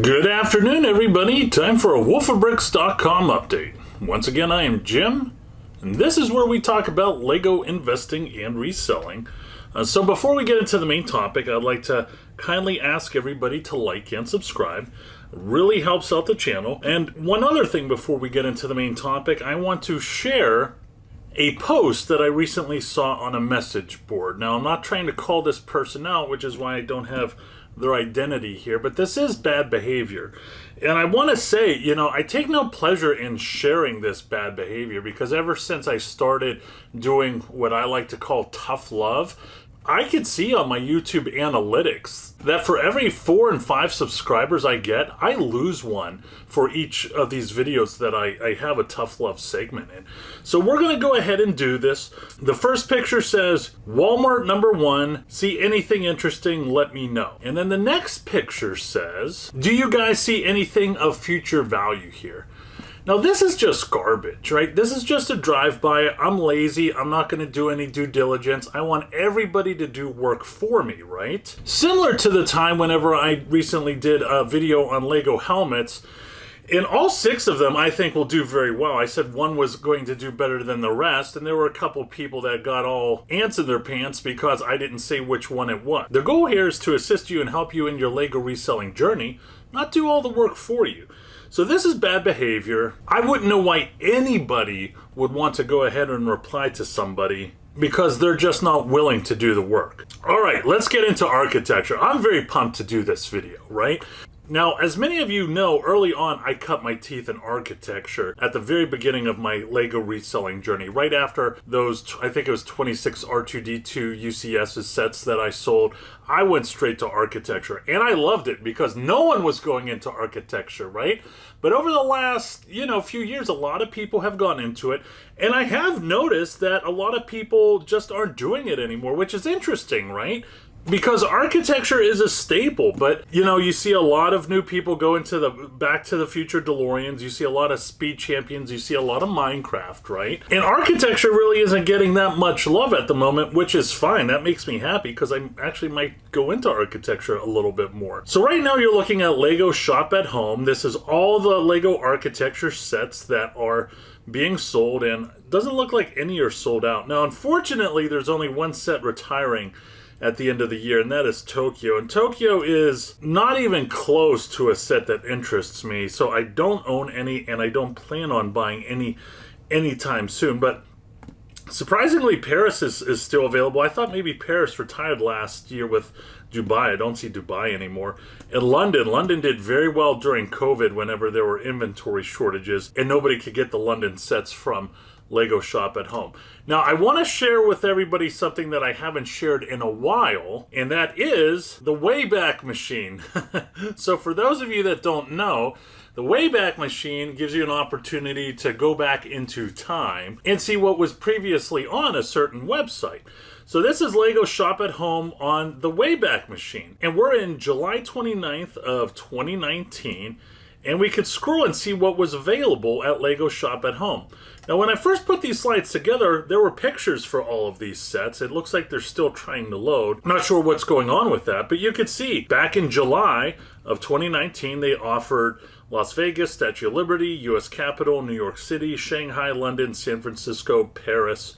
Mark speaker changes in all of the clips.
Speaker 1: Good afternoon, everybody. Time for a wolfofbricks.com update. Once again, I am Jim, and this is where we talk about Lego investing and reselling. So before we get into the main topic, I'd like to kindly ask everybody to like and subscribe. It really helps out the channel. And one other thing before we get into the main topic, I want to share a post that I recently saw on a message board. Now, I'm not trying to call this person out, which is why I don't have their identity here, but this is bad behavior. And I want to say, I take no pleasure in sharing this bad behavior because ever since I started doing what I like to call tough love, I could see on my YouTube analytics that for every 4 and 5 subscribers I get, I lose one for each of these videos that I have a tough love segment in. So we're going to go ahead and do this. The first picture says, Walmart #1, see anything interesting, let me know. And then the next picture says, do you guys see anything of future value here? Now, this is just garbage, right? This is just a drive-by. I'm lazy. I'm not going to do any due diligence. I want everybody to do work for me, right? Similar to the time whenever I recently did a video on Lego helmets, and all 6 of them I think will do very well. I said one was going to do better than the rest, and there were a couple people that got all ants in their pants because I didn't say which one it was. The goal here is to assist you and help you in your Lego reselling journey, not do all the work for you. So this is bad behavior. I wouldn't know why anybody would want to go ahead and reply to somebody because they're just not willing to do the work. All right, let's get into architecture. I'm very pumped to do this video, right? Now, as many of you know, early on, I cut my teeth in architecture at the very beginning of my Lego reselling journey. Right after those, I think it was 26 R2-D2 UCS sets that I sold, I went straight to architecture. And I loved it because no one was going into architecture, right? But over the last, few years, a lot of people have gone into it. And I have noticed that a lot of people just aren't doing it anymore, which is interesting, right? Because architecture is a staple, but you see a lot of new people go into the Back to the Future DeLoreans, you see a lot of Speed Champions, you see a lot of Minecraft, right? And architecture really isn't getting that much love at the moment, which is fine. That makes me happy because I actually might go into architecture a little bit more. So right now you're looking at Lego Shop at Home. This is all the Lego architecture sets that are being sold, and it doesn't look like any are sold out. Now, unfortunately, there's only one set retiring at the end of the year, and that is Tokyo. And Tokyo is not even close to a set that interests me, so I don't own any, and I don't plan on buying any anytime soon. But surprisingly, Paris is still available. I thought maybe Paris retired last year with Dubai. I don't see Dubai anymore. And London did very well during COVID whenever there were inventory shortages, and nobody could get the London sets from Lego Shop at Home. Now, I want to share with everybody something that I haven't shared in a while, and that is the Wayback Machine. So for those of you that don't know, the Wayback Machine gives you an opportunity to go back into time and see what was previously on a certain website. So this is Lego Shop at Home on the Wayback Machine, and we're in July 29th of 2019, and we could scroll and see what was available at Lego Shop at Home. Now, when I first put these slides together, there were pictures for all of these sets. It looks like they're still trying to load. I'm not sure what's going on with that, but you could see back in July of 2019, they offered Las Vegas, Statue of Liberty, US Capitol, New York City, Shanghai, London, San Francisco, Paris,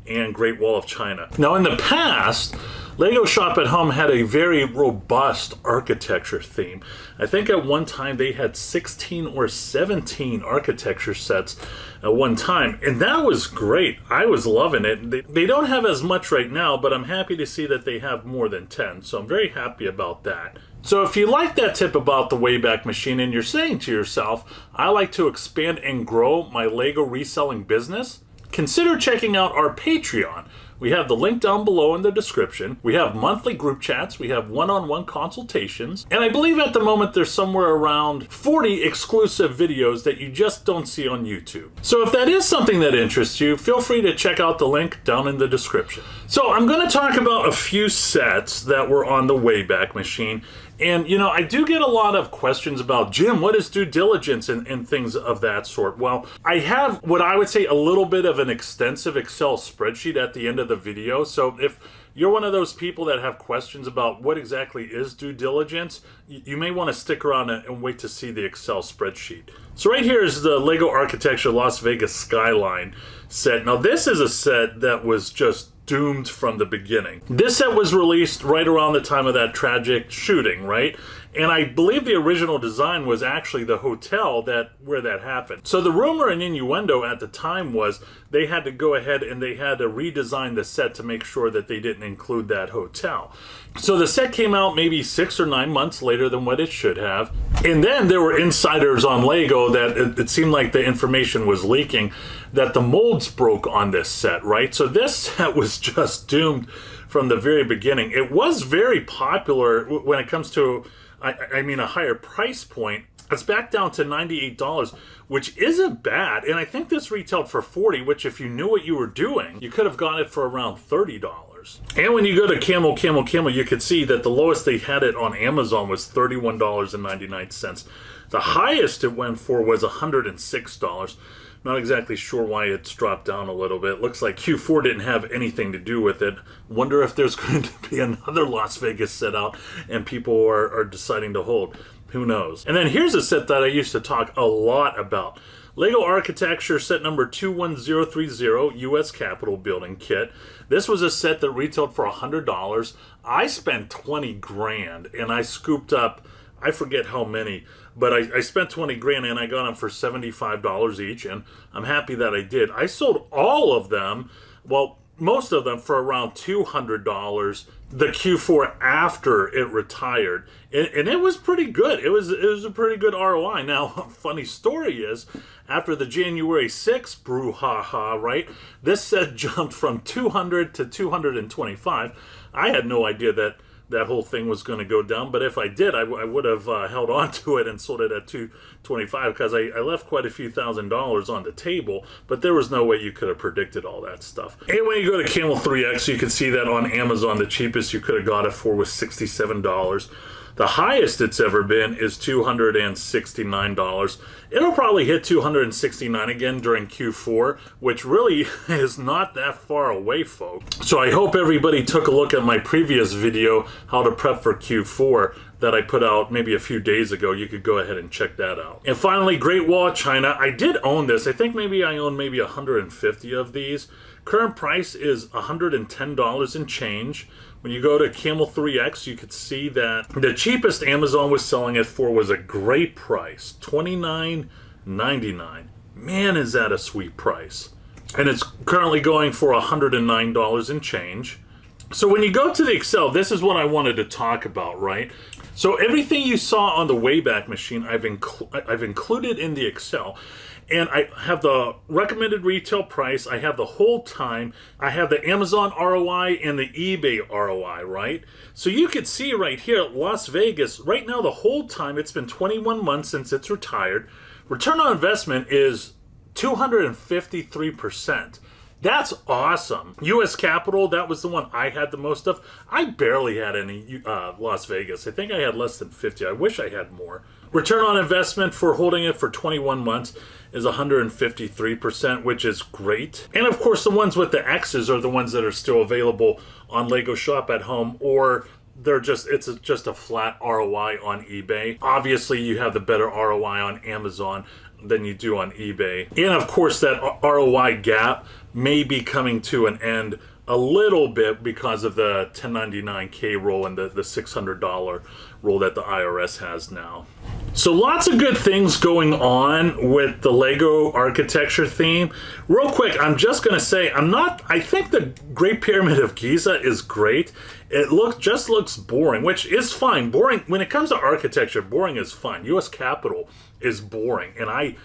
Speaker 1: and Great Wall of China. Now, in the past, Lego Shop at Home had a very robust architecture theme. I think at one time they had 16 or 17 architecture sets at one time, and that was great. I was loving it. They don't have as much right now, but I'm happy to see that they have more than 10, so I'm very happy about that. So if you like that tip about the Wayback Machine and you're saying to yourself, I like to expand and grow my Lego reselling business, consider checking out our Patreon. We have the link down below in the description. We have monthly group chats. We have one-on-one consultations. And I believe at the moment there's somewhere around 40 exclusive videos that you just don't see on YouTube. So if that is something that interests you, feel free to check out the link down in the description. So I'm going to talk about a few sets that were on the Wayback Machine. And, you know, I do get a lot of questions about, Jim, what is due diligence and things of that sort? Well, I have what I would say a little bit of an extensive Excel spreadsheet at the end of the video. So if you're one of those people that have questions about what exactly is due diligence, you may want to stick around and wait to see the Excel spreadsheet. So right here is the Lego Architecture Las Vegas Skyline set. Now this is a set that was just doomed from the beginning. This set was released right around the time of that tragic shooting, right? And I believe the original design was actually the hotel where that happened. So the rumor and innuendo at the time was they had to go ahead and they had to redesign the set to make sure that they didn't include that hotel. So the set came out maybe 6 or 9 months later than what it should have. And then there were insiders on Lego that it seemed like the information was leaking that the molds broke on this set, right? So this set was just doomed from the very beginning. It was very popular when it comes to I mean, a higher price point. It's back down to $98, which isn't bad. And I think this retailed for $40, which if you knew what you were doing, you could have got it for around $30. And when you go to Camel, you could see that the lowest they had it on Amazon was $31.99. The highest it went for was $106. Not exactly sure why it's dropped down a little bit. Looks like Q4 didn't have anything to do with it. Wonder if there's going to be another Las Vegas set out and people are deciding to hold. Who knows? And then here's a set that I used to talk a lot about. Lego Architecture set number 21030 US Capitol Building Kit. This was a set that retailed for $100. I spent 20 grand and I scooped up, I forget how many, but I spent 20 grand and I got them for $75 each, and I'm happy that I did. I sold all of them, well, most of them for around $200 the Q4 after it retired, and it was pretty good. It was a pretty good ROI. Now, funny story is, after the January 6th brouhaha, right, this set jumped from 200 to 225. I had no idea that whole thing was going to go down, but if I did, I would have held on to it and sold it at $225 because I left quite a few $1,000s on the table, but there was no way you could have predicted all that stuff. And when you go to Camel 3X, you can see that on Amazon, the cheapest you could have got it for was $67. The highest it's ever been is $269. It'll probably hit $269 again during Q4, which really is not that far away, folks. So I hope everybody took a look at my previous video, how to prep for Q4, that I put out maybe a few days ago. You could go ahead and check that out. And finally, Great Wall of China. I did own this. I think maybe I own maybe 150 of these. Current price is $110 and change. When you go to Camel 3X, you could see that the cheapest Amazon was selling it for was a great price, $29.99. Man, is that a sweet price. And it's currently going for $109 and change. So when you go to the Excel, this is what I wanted to talk about, right? So everything you saw on the Wayback Machine, I've included in the Excel. And I have the recommended retail price, I have the hold time, I have the Amazon ROI and the eBay ROI, right? So you could see right here, Las Vegas, right now the hold time, it's been 21 months since it's retired. Return on investment is 253%. That's awesome. US Capitol, that was the one I had the most of. I barely had any Las Vegas. I think I had less than 50. I wish I had more. Return on investment for holding it for 21 months is 153%, which is great. And of course, the ones with the X's are the ones that are still available on Lego Shop at Home, or it's just a flat ROI on eBay. Obviously, you have the better ROI on Amazon than you do on eBay. And of course, that ROI gap may be coming to an end a little bit because of the 1099K rule and the $600 rule that the IRS has now. So lots of good things going on with the Lego architecture theme. Real quick, I'm just going to say, I think the Great Pyramid of Giza is great. It just looks boring, which is fine. Boring, when it comes to architecture, boring is fine. US Capitol is boring, and I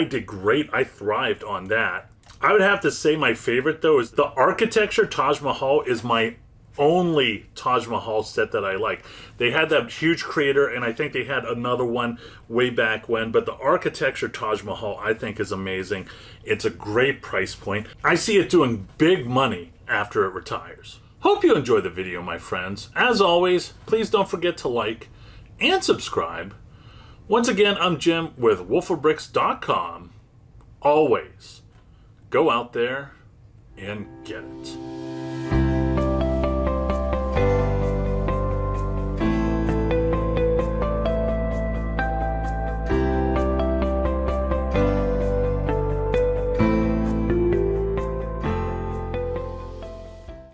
Speaker 1: did great. I thrived on that. I would have to say my favorite, though, is the architecture Taj Mahal is my only Taj Mahal set that I like. They had that huge crater, and I think they had another one way back when, but the architecture Taj Mahal I think is amazing. It's a great price point. I see it doing big money after it retires. Hope you enjoyed the video, my friends. As always, please don't forget to like, and subscribe. Once again, I'm Jim with wolfofbricks.com. Always go out there and get it.